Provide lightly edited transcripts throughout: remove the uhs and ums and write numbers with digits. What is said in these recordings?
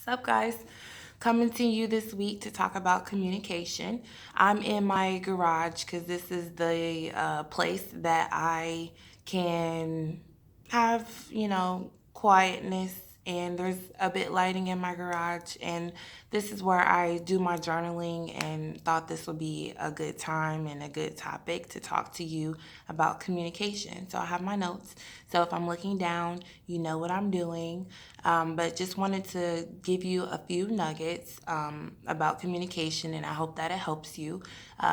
What's up, guys? Coming to you this week to talk about communication. I'm in my garage because this is the place that I can have, quietness, and there's a bit lighting in my garage. And this is where I do my journaling, and thought this would be a good time and a good topic to talk to you about communication. So I have my notes. So if I'm looking down, you know what I'm doing. But just wanted to give you a few nuggets about communication, and I hope that it helps you.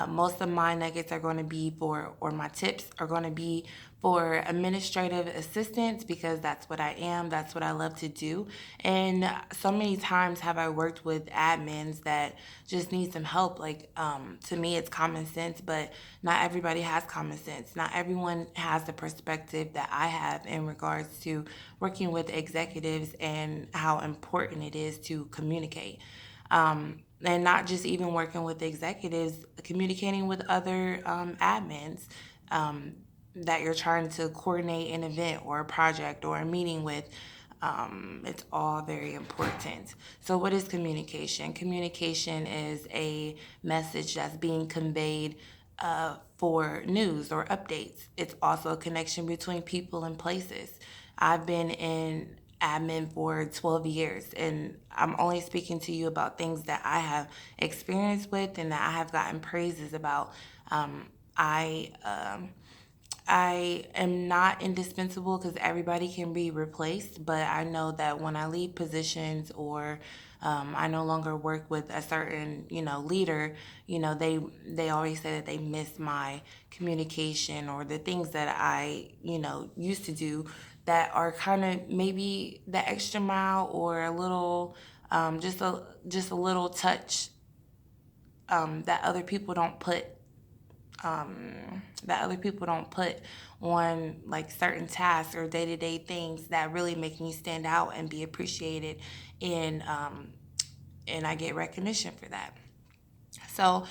Most of my nuggets are going to be or my tips are going to be for administrative assistants, because that's what I am. That's what I love to do. And so many times have I worked with admins that just need some help. To me, it's common sense, but not everybody has common sense. Not everyone has the perspective that I have in regards to working with executives and how important it is to communicate. And not just even working with executives, communicating with other admins um, that you're trying to coordinate an event or a project or a meeting with. It's all very important. So, what is communication? Communication is a message that's being conveyed for news or updates. It's also a connection between people and places. I've been in admin for 12 years, and I'm only speaking to you about things that I have experience with and that I have gotten praises about. I I am not indispensable because everybody can be replaced, but I know that when I leave positions or I no longer work with a certain, leader, they always say that they miss my communication or the things that I, used to do that are kind of maybe the extra mile or a little, just a little touch that other people don't put on like certain tasks or day-to-day things that really make me stand out and be appreciated, and I get recognition for that. So,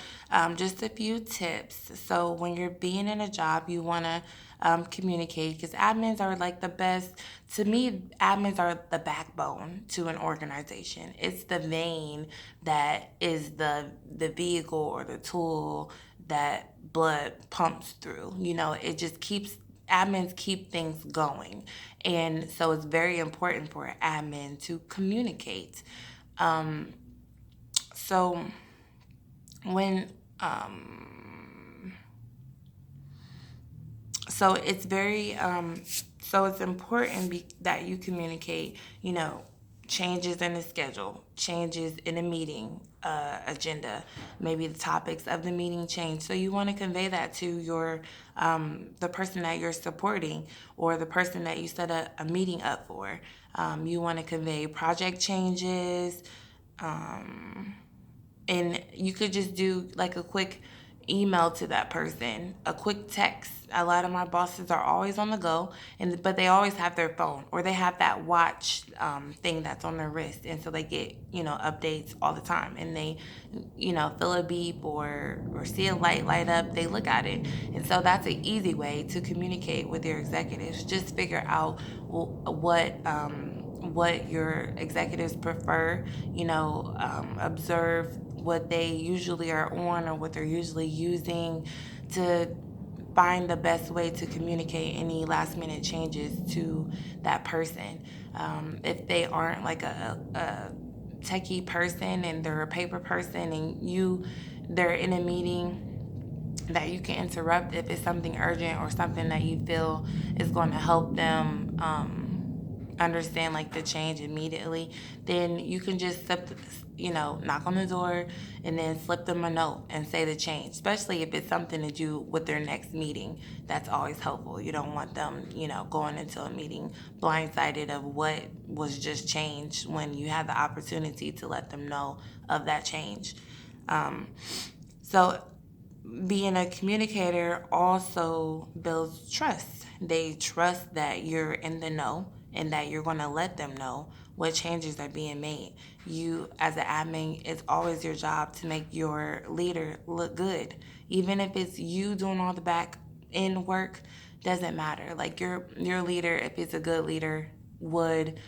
just a few tips. So, when you're being in a job, you want to communicate, because admins are like the best. To me, admins are the backbone to an organization. It's the vein that is the vehicle or the tool that blood pumps through. It just keeps admins keep things going, and so it's very important for an admin to communicate. So when so it's very so it's important that you communicate, changes in the schedule, changes in a meeting agenda, maybe the topics of the meeting change. So you want to convey that to your the person that you're supporting, or the person that you set a meeting up for. You want to convey project changes, and you could just do like a quick email to that person, a quick text. A lot of my bosses are always on the go, but they always have their phone, or they have that watch thing that's on their wrist, and so they get updates all the time, and they feel a beep or see a light up, they look at it. And so that's an easy way to communicate with your executives. Just figure out what your executives prefer. Observe what they usually are on, or what they're usually using, to find the best way to communicate any last minute changes to that person. If they aren't like a techie person and they're a paper person, and they're in a meeting that you can interrupt if it's something urgent or something that you feel is going to help them understand like the change immediately, then you can just knock on the door and then slip them a note and say the change, especially if it's something to do with their next meeting. That's always helpful. You don't want them going into a meeting blindsided of what was just changed, when you have the opportunity to let them know of that change. So being a communicator also builds trust. They trust that you're in the know and that you're going to let them know what changes are being made. You, as an admin, it's always your job to make your leader look good. Even if it's you doing all the back end work, doesn't matter. Like your leader, if it's a good leader, would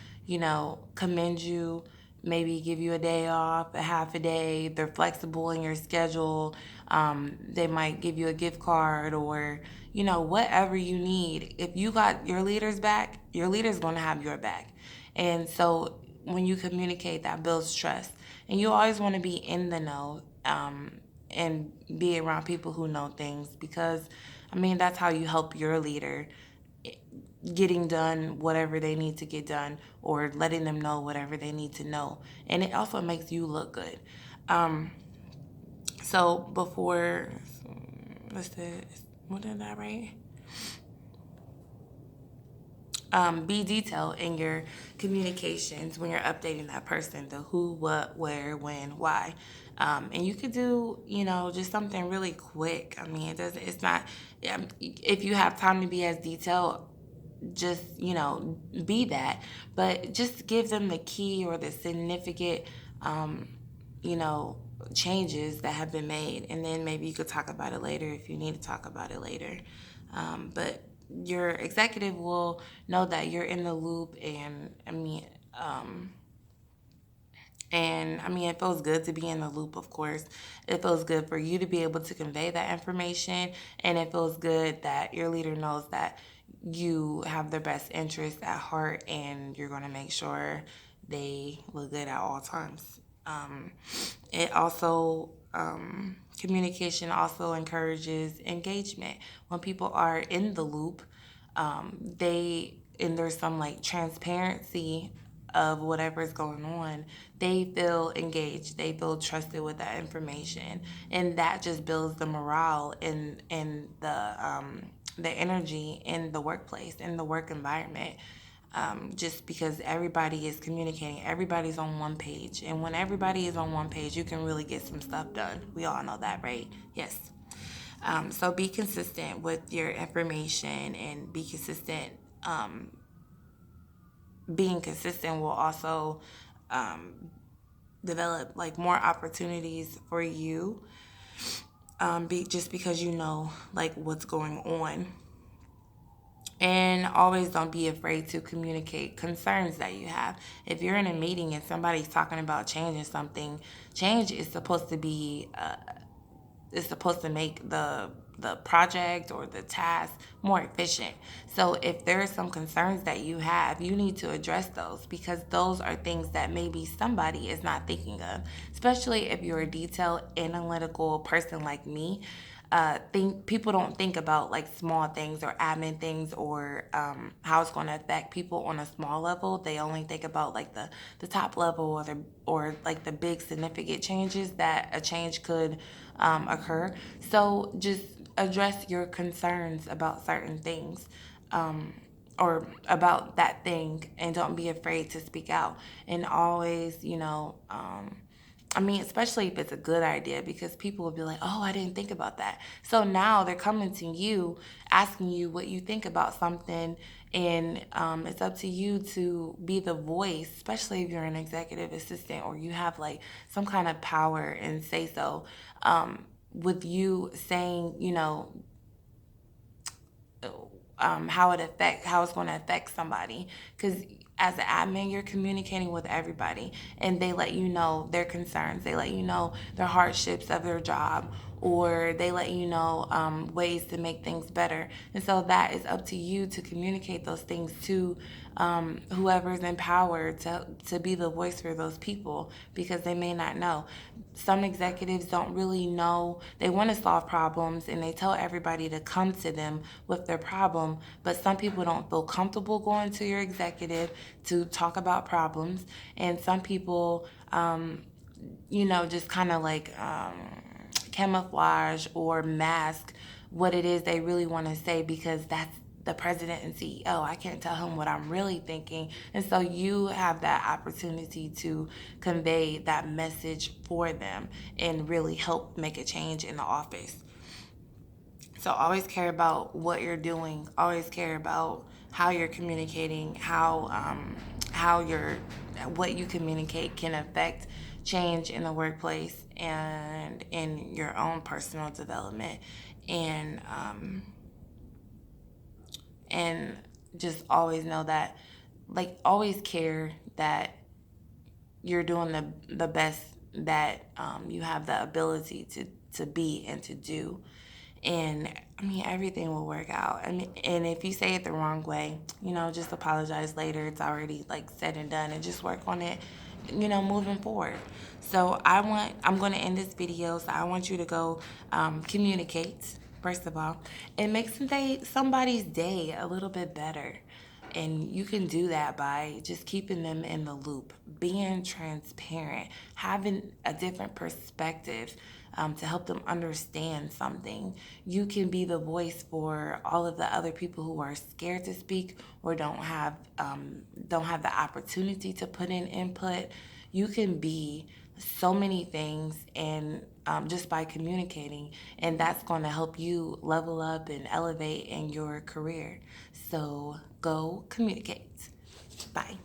commend you, maybe give you a day off, a half a day. They're flexible in your schedule. They might give you a gift card or, whatever you need. If you got your leader's back, your leader's going to have your back. And so when you communicate, that builds trust. And you always want to be in the know, and be around people who know things, because, that's how you help your leader getting done whatever they need to get done, or letting them know whatever they need to know. And it also makes you look good. So before, what's this? What did I write? Be detailed in your communications when you're updating that person, the who, what, where, when, why. And you could do, just something really quick. It's not, if you have time to be as detailed, just, be that. But just give them the key or the significant, um, you know, changes that have been made. And then maybe you could talk about it later if you need to talk about it later. But your executive will know that you're in the loop, and it feels good to be in the loop, of course. It feels good for you to be able to convey that information, and it feels good that your leader knows that you have their best interest at heart, and you're going to make sure they look good at all times. It also, communication also encourages engagement. When people are in the loop, and there's some like transparency of whatever is going on, they feel engaged, they feel trusted with that information, and that just builds the morale and the energy in the workplace, in the work environment. Just because everybody is communicating, everybody's on one page, and when everybody is on one page, you can really get some stuff done. We all know that, right? Yes. So be consistent with your information, and be consistent. Being consistent will also develop like more opportunities for you, just because you know like what's going on. And always don't be afraid to communicate concerns that you have. If you're in a meeting and somebody's talking about changing something, change is supposed to be is supposed to make the project or the task more efficient. So if there are some concerns that you have, you need to address those, because those are things that maybe somebody is not thinking of. Especially if you're a detailed analytical person like me. Think people don't think about like small things or admin things, or how it's going to affect people on a small level. They only think about like the top level, or like the big significant changes that a change could occur. So just address your concerns about certain things, or about that thing, and don't be afraid to speak out. And always, especially if it's a good idea, because people will be like, oh, I didn't think about that. So now they're coming to you, asking you what you think about something. And it's up to you to be the voice, especially if you're an executive assistant or you have like some kind of power and say so. With you saying, how it's going to affect somebody, because as an admin, you're communicating with everybody, and they let you know their concerns, they let you know their hardships of their job, or they let you know ways to make things better. And so that is up to you to communicate those things to whoever's in power, to be the voice for those people, because they may not know. Some executives don't really know. They want to solve problems, and they tell everybody to come to them with their problem, but some people don't feel comfortable going to your executive to talk about problems. And some people, just kind of like camouflage or mask what it is they really want to say, because that's the president and CEO. I can't tell him what I'm really thinking. And so you have that opportunity to convey that message for them and really help make a change in the office. So always care about what you're doing. Always care about how you're communicating, what you communicate can affect change in the workplace and in your own personal development. And just always know that, like, always care that you're doing the best that you have the ability to be and to do. And I mean, everything will work out. I mean, and if you say it the wrong way, just apologize later. It's already like said and done, and just work on it, moving forward. So I'm going to end this video. So I want you to go communicate, first of all, and make somebody's day a little bit better. And you can do that by just keeping them in the loop, being transparent, having a different perspective to help them understand something. You can be the voice for all of the other people who are scared to speak or don't have the opportunity to put in input. You can be so many things, and just by communicating, and that's going to help you level up and elevate in your career. So go communicate. Bye.